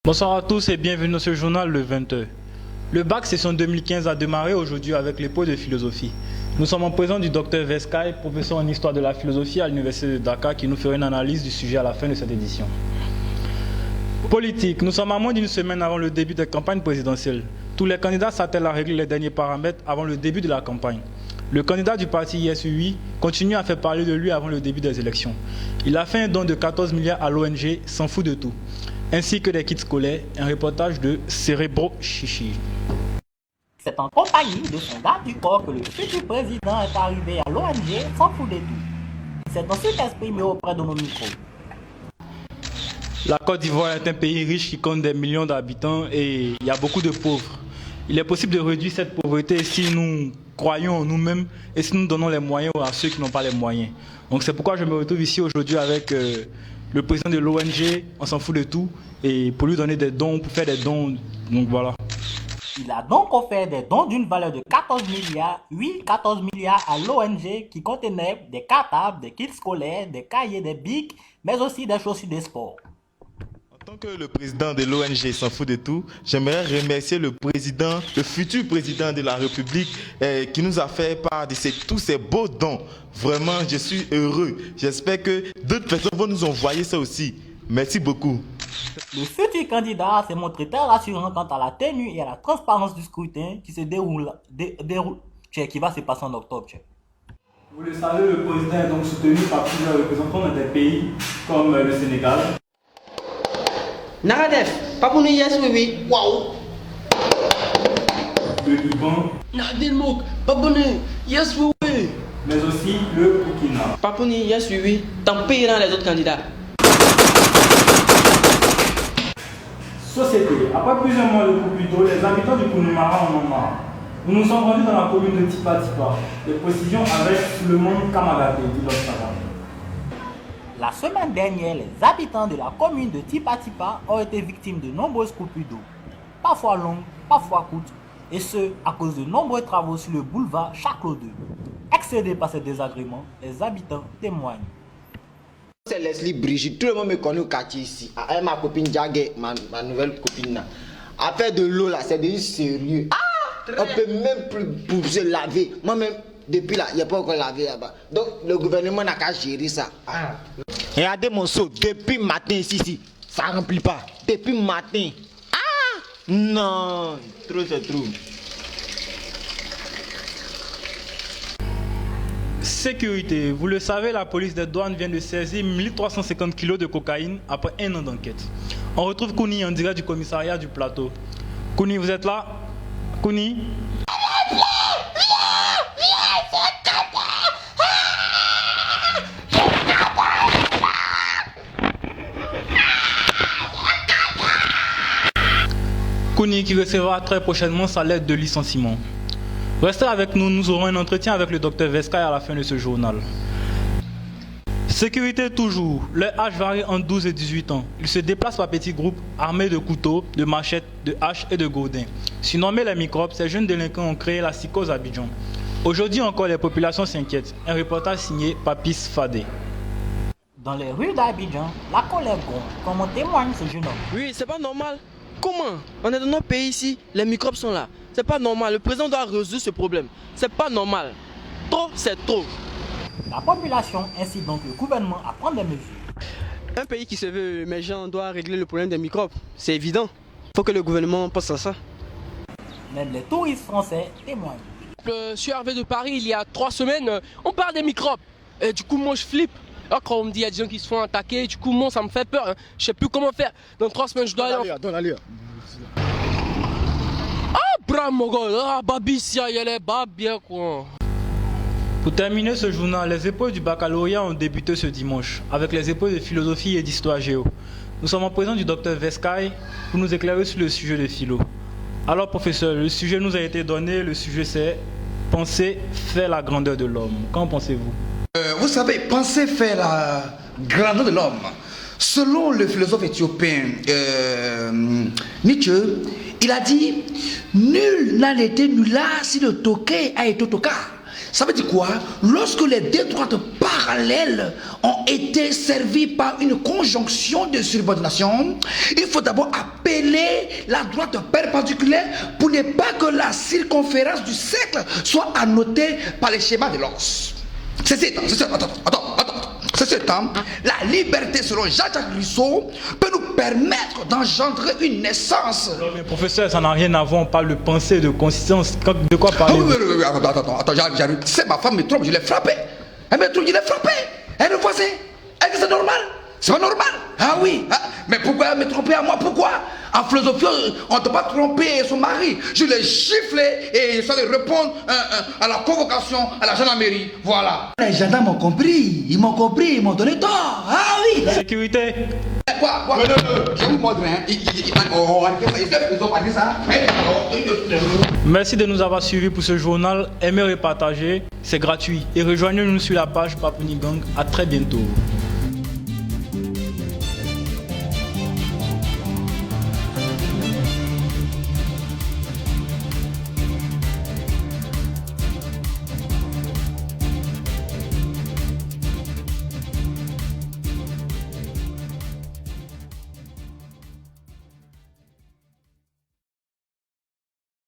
Bonsoir à tous et bienvenue dans ce journal le 20h. Le bac session 2015 a démarré aujourd'hui avec les pots de philosophie. Nous sommes en présence du Dr Vescaille, professeur en histoire de la philosophie à l'Université de Dakar, qui nous fera une analyse du sujet à la fin de cette édition. Politique. Nous sommes à moins d'une semaine avant le début des campagnes présidentielles. Tous les candidats s'attellent à régler les derniers paramètres avant le début de la campagne. Le candidat du parti ISUI continue à faire parler de lui avant le début des élections. Il a fait un don de 14 milliards à l'ONG S'en fout de tout, ainsi que des kits scolaires, un reportage de Cérébro Chichi. C'est en compagnie de son garde du corps que le futur président est arrivé à l'ONG S'en fout de tout. Il s'est ensuite exprimé auprès de nos micros. La Côte d'Ivoire est un pays riche qui compte des millions d'habitants et il y a beaucoup de pauvres. Il est possible de réduire cette pauvreté si nous croyons en nous-mêmes et si nous donnons les moyens à ceux qui n'ont pas les moyens. Donc c'est pourquoi je me retrouve ici aujourd'hui avec le président de l'ONG, on s'en fout de tout, et pour lui donner des dons, pour faire des dons, donc voilà. Il a donc offert des dons d'une valeur de 14 milliards à l'ONG qui contenait des cartables, des kits scolaires, des cahiers, des bics, mais aussi des chaussures de sport. En tant que le président de l'ONG S'en fout de tout, j'aimerais remercier le futur président de la République qui nous a fait part de tous ces beaux dons. Vraiment, je suis heureux. J'espère que d'autres personnes vont nous envoyer ça aussi. Merci beaucoup. Le futur candidat s'est montré très rassurant quant à la tenue et à la transparence du scrutin qui se déroule, qui va se passer en octobre. Vous le savez, le président est donc soutenu par plusieurs représentants des pays comme le Sénégal. Naradef, pas pour nous, yes, oui, waouh. Le Liban. Nadilmouk, pas pour nous, yes, oui. Mais aussi le Burkina. Pas pour nous, yes, oui. Tant pis dans les autres candidats. Société. Après plusieurs mois de Coupito, les habitants du Connemara en ont marre. Nous nous sommes rendus dans la commune de Tipa Tipa. Les précisions avec Souleymane Kamagaté, dit l'Observateur. La semaine dernière, les habitants de la commune de Tipa Tipa ont été victimes de nombreuses coupures d'eau, parfois longues, parfois courtes, et ce, à cause de nombreux travaux sur le boulevard Chaclo 2. Excédés par ces désagréments, les habitants témoignent. C'est Leslie Brigitte, tout le monde me connaît au quartier ici. Avec ma copine Diagué, ma nouvelle copine là. Affaire de l'eau là, c'est devenu sérieux. On peut même plus pour se laver. Moi-même, depuis là, il n'y a pas encore lavé là-bas. Donc le gouvernement n'a qu'à gérer ça. Regardez mon seau, depuis matin ici, ça ne remplit pas. Depuis matin. Non, trop c'est trop. Sécurité. Vous le savez, la police des douanes vient de saisir 1350 kg de cocaïne après un an d'enquête. On retrouve Kouni en direct du commissariat du plateau. Kouni, vous êtes là? Kouni? Kouni qui recevra très prochainement sa lettre de licenciement. Restez avec nous, nous aurons un entretien avec le Dr Vescaille à la fin de ce journal. Sécurité toujours. Leur âge varie entre 12 et 18 ans. Ils se déplacent par petits groupes armés de couteaux, de machettes, de haches et de gourdins. Surnommés les microbes, ces jeunes délinquants ont créé la psychose à Abidjan. Aujourd'hui encore, les populations s'inquiètent. Un reportage signé Papis Fadé. Dans les rues d'Abidjan, la colère gronde, comme en témoigne ce jeune homme. Oui, c'est pas normal. Comment? On est dans notre pays ici, les microbes sont là. C'est pas normal, le président doit résoudre ce problème. C'est pas normal. Trop, c'est trop. La population incite donc le gouvernement à prendre des mesures. Un pays qui se veut émergent doit régler le problème des microbes. C'est évident. Il faut que le gouvernement pense à ça. Même les touristes français témoignent. Je suis arrivé de Paris il y a 3 semaines, on parle des microbes. Et du coup, moi je flippe. Alors quand on me dit qu'il y a des gens qui se font attaquer, du coup, moi ça me fait peur. Je sais plus comment faire. Dans 3 semaines, je dois aller. Donne l'allure. Bram, mon gars, Babissia, il est bien quoi. Pour terminer ce journal, les épreuves du baccalauréat ont débuté ce dimanche avec les épreuves de philosophie et d'histoire géo. Nous sommes en présence du Dr Vescaille pour nous éclairer sur le sujet de philo. Alors professeur, le sujet nous a été donné, le sujet c'est « Penser faire la grandeur de l'homme ». Qu'en pensez-vous? Vous savez, penser faire la grandeur de l'homme. Selon le philosophe éthiopien Nietzsche, il a dit « Nul n'a été nulard si le toqué a été tocard ». Ça veut dire quoi? Lorsque les deux droites partent parallèles ont été servis par une conjonction de subordination, il faut d'abord appeler la droite perpendiculaire pour ne pas que la circonférence du cercle soit annotée par les schémas de l'os. C'est ce temps, la liberté selon Jean-Jacques Rousseau peut nous permettre d'engendrer une naissance. Mais professeur, ça n'a rien à voir, on parle de pensée, de consistance. De quoi parlez-vous? Attends, j'arrive. C'est ma femme me trompe, je l'ai frappée. Elle me trompe, je l'ai frappée. Elle me voisine. Est-ce que c'est normal? C'est pas normal. Ah oui. Mais pourquoi elle me tromper à moi? Pourquoi? En philosophie, on ne peut pas tromper son mari. Je l'ai giflé et ça de répondre à la convocation à la gendarmerie. Voilà. Les gendarmes ont compris. Ils m'ont compris. Ils m'ont donné tort. Ah oui. La sécurité. Quoi? Je vous montre. Ils ont pas dit ça. Merci de nous avoir suivis pour ce journal. Aimez et partagez. C'est gratuit. Et rejoignez-nous sur la page Papouni Gang. À très bientôt.